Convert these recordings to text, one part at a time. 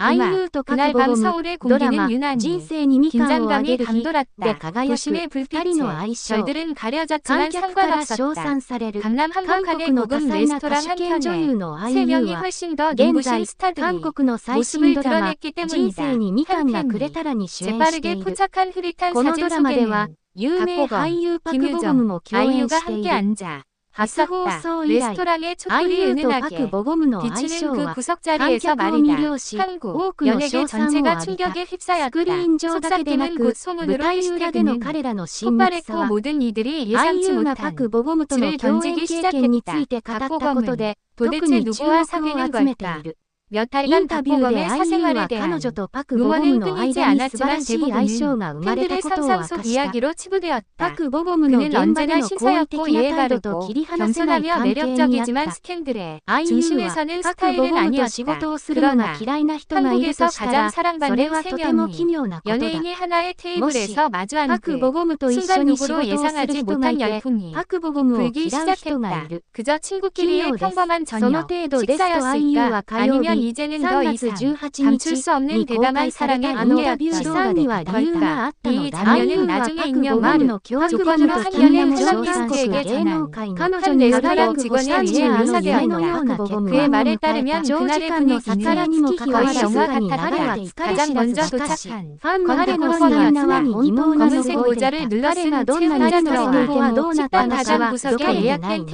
아이유とパクボゴム、ドラマ、人生にみかんをあげる日で輝く2人の相性。観客から称賛される韓国の多彩な歌手兼女優のアイユーは、現在、韓国の最新ドラマ、人生にみかんがくれたらに主演している。このドラマでは、有名俳優パクボゴムも共演している。初放送以来、アイユーとパクボゴムの相性は、観客を魅了し、多くの称賛を浴びた。スクリーン上だけでなく、舞台裏での彼らの親密さは、アイユーがパクボゴムとの共演経験について語ったことで、特に注目を集めている。インタビューでアイユーは彼女とパクボゴムの間に素晴らしい相性が生まれたことを明かした。パクボゴムの現場での好意的な態度と切り離せない関係にあった。アイユーはパクボゴムと仕事をするのが嫌いな人がいるとしたら、それはとても奇妙なことだ。もし、パクボゴムと一緒に仕事をする人がいて、パクボゴムを嫌う人がいる。奇妙です。その程度ですとアイユーは火曜日、3月18日に公開されたインタビュー動画では理由があったのだ。アイユーはパクボゴムの教育義務と金メも称賛し芸能界の彼女に働く星たちやあの夢のような結婚を迎えた長時間の撮影にもかかわらず彼に長は疲れ知らずしかし、ファンの彼のみんなは疑問が残っていた。彼がどんなに疲れていてもどうなった話はどこにないの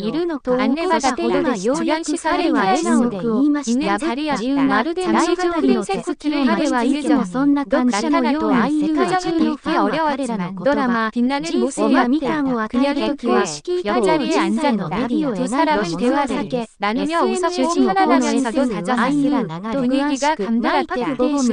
いるのと応募したことがようやく彼は笑顔で言いました。まるで大丈夫の手つきを彼はいつもそんな感じのような世界中のファンは彼らのドラマ、人生やみかんを与えるときは、予報人生のメディを選ぶものは避け、SNS主人公の SNS アイユーと不安しくないパクボゴム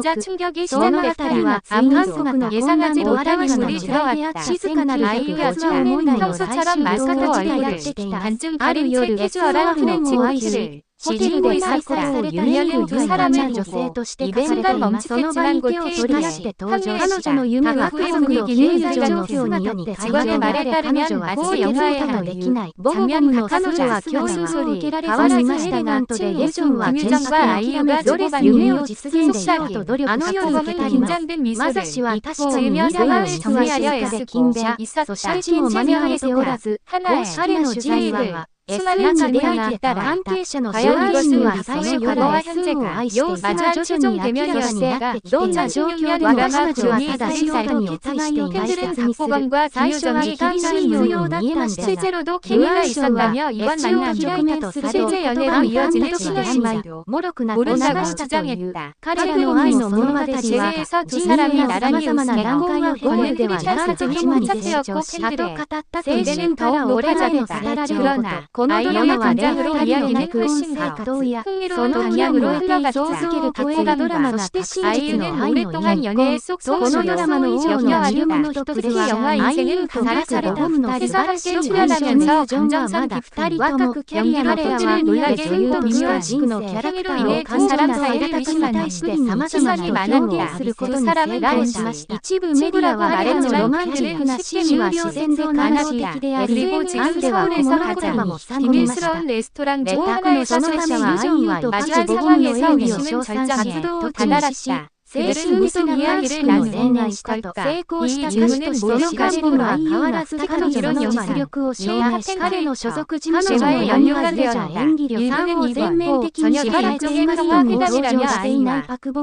が沈黙。そのあたりは韓国の混乱を表した時代であった。静かなる150年代の最終動画時代やってきた。ある夜、SORを愛し、ホテルで再婚された夢を夢な女性として書かれています。その場に手を取り出して登場した。彼女の夢は家族の経済状況によって解消され、彼女はこういうことできない。ボゴムの彼女は教育を受けられずにましたが、でユジョンは全身諦めず夢を実現しようと努力し続けています。まさしは確かに未来は実は静かで勤勉、そしても招かれておらず、彼の人生は、なんでが関係者の証言には最初から S を愛していたが徐々に明らかになってきてどんな状況でも彼女はただ仕事に決意していない切にする。最初は時間が必要だったんですが、不安症は越を開いたとされ、簡単としてしまい、もろくなって流したという。彼らの愛の物語は、人生の様々な段階をゴールではなく始まり成長し、と語ったというからを彼のさらること。このドラマは恋愛の結婚生活やその記憶を提供続ける声がドラマがそして真実の愛の日本。このドラマの王の魅力の一つはアイユーとさらされた二人素晴らしいジョンはまだ二人ともキャリアの途中にある女優として人のキャラクターを完全な選択に対して様々な表現することに成功しました。一部メディアは彼のロマンチックなシーンは自然で感動的であり、案ではこの言葉も비밀스러운 레스토랑 중 하나의 사주에서 아이유와 마주한 상황에서 위험은 절정에 도달했다. 그들은 무슨 이야기를 나누는 걸까? 이 질문은 모두가 시간과 変わらず彼女の実力を証明し、彼の所属事務所の연유가 되었다. 일부는 이번 전혀 비발적인 회담이라며 아이나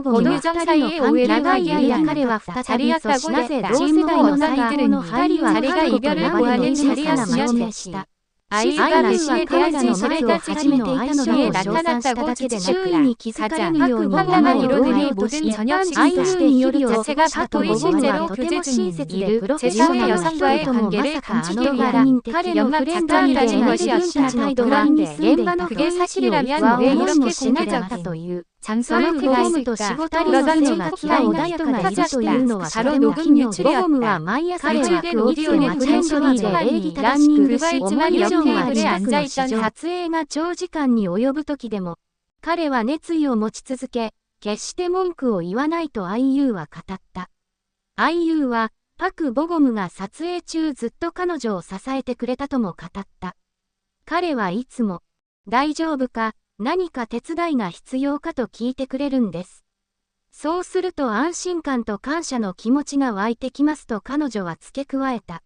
김유정 사이의 오해를 이해한彼は再びそしなぜ同世代の最高の2人は자리가 이별을 고하는 자리였으며 아이유가 메시에 대한 진실을 따지기 위해 나타났다고 주치니 가장 황당한 이론들이 모든 전형식이다. 자체가 바토이 실제로 교제 중인 이르 제3의 여성과의 관계를 감추기 위한 연막 작전이라는 것이었다. 그런데 그게 사실이라면 왜 이렇게 공개적인 장소를 택했을까? 그러던 중 폭파가 터졌다. 바로 녹음 유출이었다. 가출된 오디오는 자연스러운 라니 그가 있지만 옆 테이블에 앉아있던 撮影が長時間に及ぶ時でも、彼は熱意を持ち続け、決して文句を言わないとアイユーは語った。アイユーは、パク・ボゴムが撮影中ずっと彼女を支えてくれたとも語った。彼はいつも、大丈夫か、何か手伝いが必要かと聞いてくれるんです。そうすると安心感と感謝の気持ちが湧いてきますと彼女は付け加えた。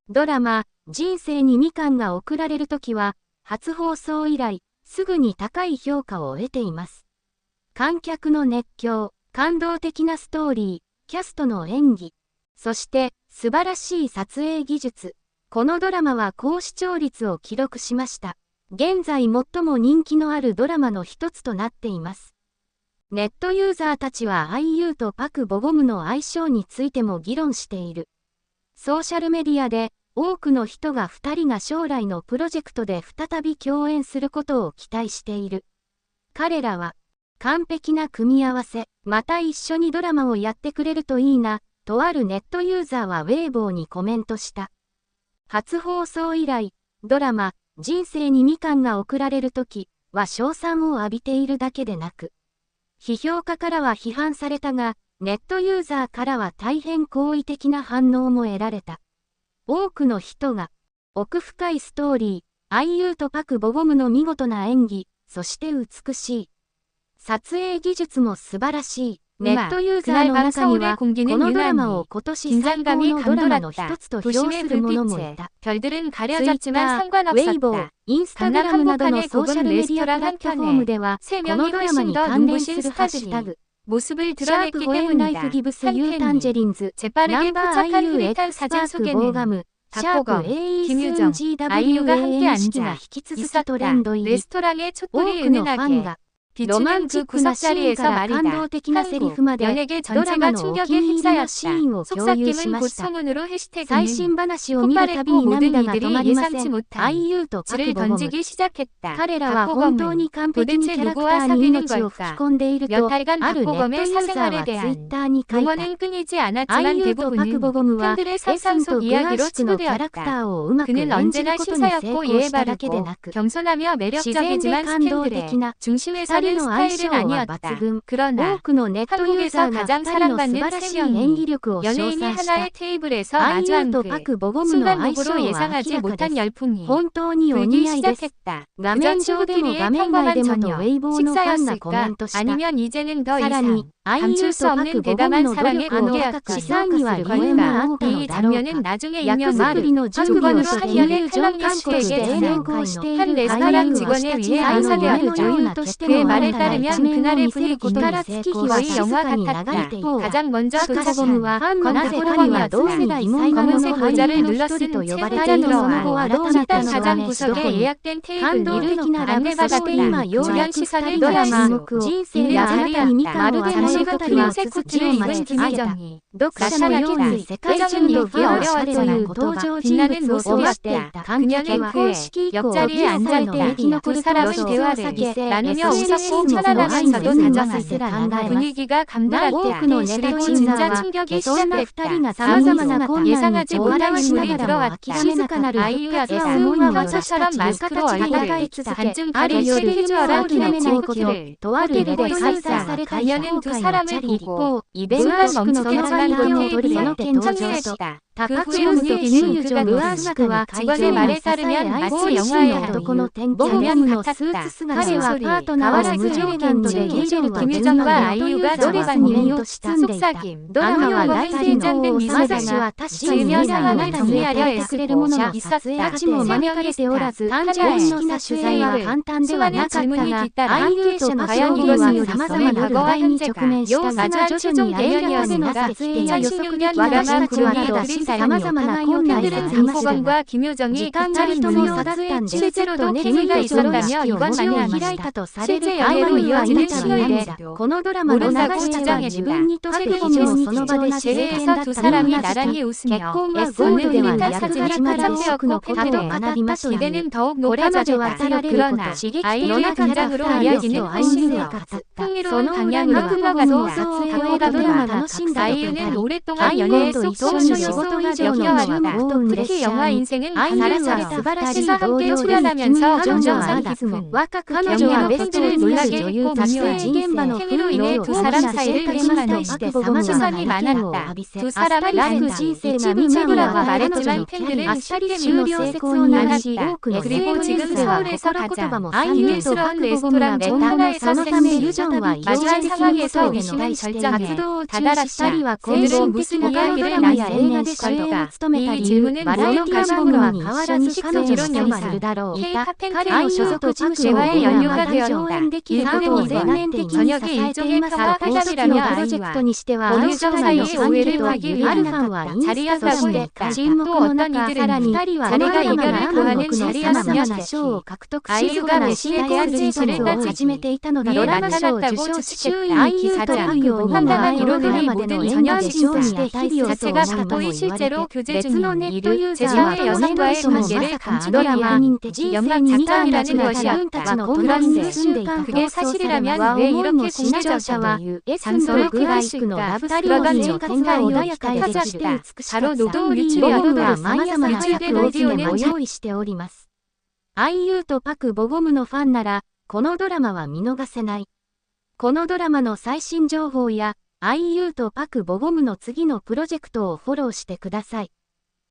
ドラマ、人生にみかんが贈られるときは、初放送以来、すぐに高い評価を得ています。観客の熱狂、感動的なストーリー、キャストの演技、そして素晴らしい撮影技術。このドラマは高視聴率を記録しました。現在最も人気のあるドラマの一つとなっています。ネットユーザーたちは IU とパク・ボゴムの相性についても議論している。ソーシャルメディアで多くの人が2人が将来のプロジェクトで再び共演することを期待している。彼らは完璧な組み合わせ、また一緒にドラマをやってくれるといいな、とあるネットユーザーはウェイボーにコメントした。初放送以来、ドラマ、人生にみかんが贈られるときは称賛を浴びているだけでなく、批評家からは批判されたが、ネットユーザーからは大変好意的な反応も得られた。多くの人が、奥深いストーリー、IUとパク・ボゴムの見事な演技、そして美しい。撮影技術も素晴らしい。ネットユーザーの中には、このドラマを今年最高のドラマの一つと評する者もいた。Twitter、ウェイボー、インスタグラムなどのソーシャルメディアプラットフォームでは、このドラマに関連するハッシュタグ、#WhenLifeGives You Tangerines、#IUXParkBogum、#AESNGWAN式が引き続きトレンド入り。多くのファンが、ロマンチックなシーンから感動的なセリフまで、ドラマのお気に入りのシーンを共有しました。最新話を見るたびに涙が止まりません。IUとパク・ボゴム。彼らは本当に完璧にキャラクターに命を吹き込んでいると、あるネットユーザーはツイッターに書いた。IUとパク・ボゴムは、エスンとグアンシクのキャラクターをうまく演じることに成功しただけでなく、自然で感動的な、2人の相性は抜群。多くのネットユーザーが2人の素晴らしい演技力を称賛した。IUとパク・ボゴムの相性は明らかです。本当にお似合いです。画面上でも画面外でもとウェイボーのファンがコメントした。さらに、IUとパク・ボゴムの努力を高く資産には理由があったのだろうか。役作りの準備をしている韓国で成功している俳優をしたち愛のある女優としての新たな一面を見せることに成功し静かに流れていった。パク・ボゴムはなぜ彼は同世代最後の俳優の一人と呼ばれているその後改めてのためどこに感動的なラブそして今ようやくドラマ人生やあなたにみかんを与える時は続きを待ち続けた。読者のように世界中と議論されという登場人物を推していた観客は公式以降一切の生き残る사람을避けSNSも愛の世に合わせて考えます。なお多くのネットユーザーはそんな二人が様々な困難に追われしながらも諦めなかった S は思いに私たちの形で戦い続けある夜ソウルの彫刻とあるネットで開催された非公開のチャリ一方イベントシクのその場に手を取りその件登場とパク・チョムとキム・ユジョンの姿は会場に支え愛する真の男の典型でのスーツ姿彼はパートナーを無条件でキム・ジョンは純のネットユーザードレスに身を包んでいた。ドラマは大成功を収めたが確かに未来あなたに与えてくれるものの撮影価値も招かれておらず単純な取材は簡単ではなかったが IU とパク・ボゴムは様々な課題に直面したが徐々に映画での撮影や予測できた私たちはただ様々な困難がありましたが時間が人の撮影中ゼロとネリとゾロの式を口を開いたとされる IU は命に涙このドラマの流したは自分にとって非常にその場で自然だったのなし結婚はゴールではなく始まる約束のことを学びましたね。これまでは与えられること刺激のなかった2人とIUが語ったその裏には想像を超えたドラマが隠されていたり IUと一緒に仕事を以上の注目とプレッシ 특히 ャ 영화 ーに 인생은 愛優 반드시 は素晴らしい 시사 同 함께 僚で 출연하면서 彼女は 정정성 いつも 깊은 若く彼女はベストを尽くす女優として現場の 케미로 인해 두 사람 사이를 의심하는 시선이 많았다. 두 사람은 다른 이치부 최고라고 말했지만 팬들은 쉽게 믿을 않았다. 그리고 지금 서울에서 가장 비밀스러운 레스토랑 중 하나에서 생긴 마주한 상황에서 의심은 절정에 다다랐다. 오늘은 무슨 이야기를 나눌까? 이 질문은 모노가시모노와 가와라즈 식스지론 요리사 K-팝팬클럽 소속 대화에 연유가 되었다. 일본은 이번 저녁에 일종의 평화 회담이라며 아이와 본유저 사이의 오해를 하기 위한 자리였다고 했다. 또 어떤 이들은 자네가 이별을 구하는 자리였으며 아이유가 메시에 대한 진실을 따지기 위해 나타났다고 추측했다. 기사장 황당한 이론들이 모든 전형식이다. 자체가 바보이 실제로 교제 중인 이를 제3의 여성과의 관계를 감추기 위한 연막 작전이라는 것이었다. 그런데 그게 사실이라면 왜 이렇게 공개적으로 장소를 피하실까? 그러던 중 생각이 터졌다. 바로 노동 유출이었다. 유출된 오디오는 アイユーとパク・ボゴムのファンなら、このドラマは見逃せない。このドラマの最新情報や、アイユーとパク・ボゴムの次のプロジェクトをフォローしてください。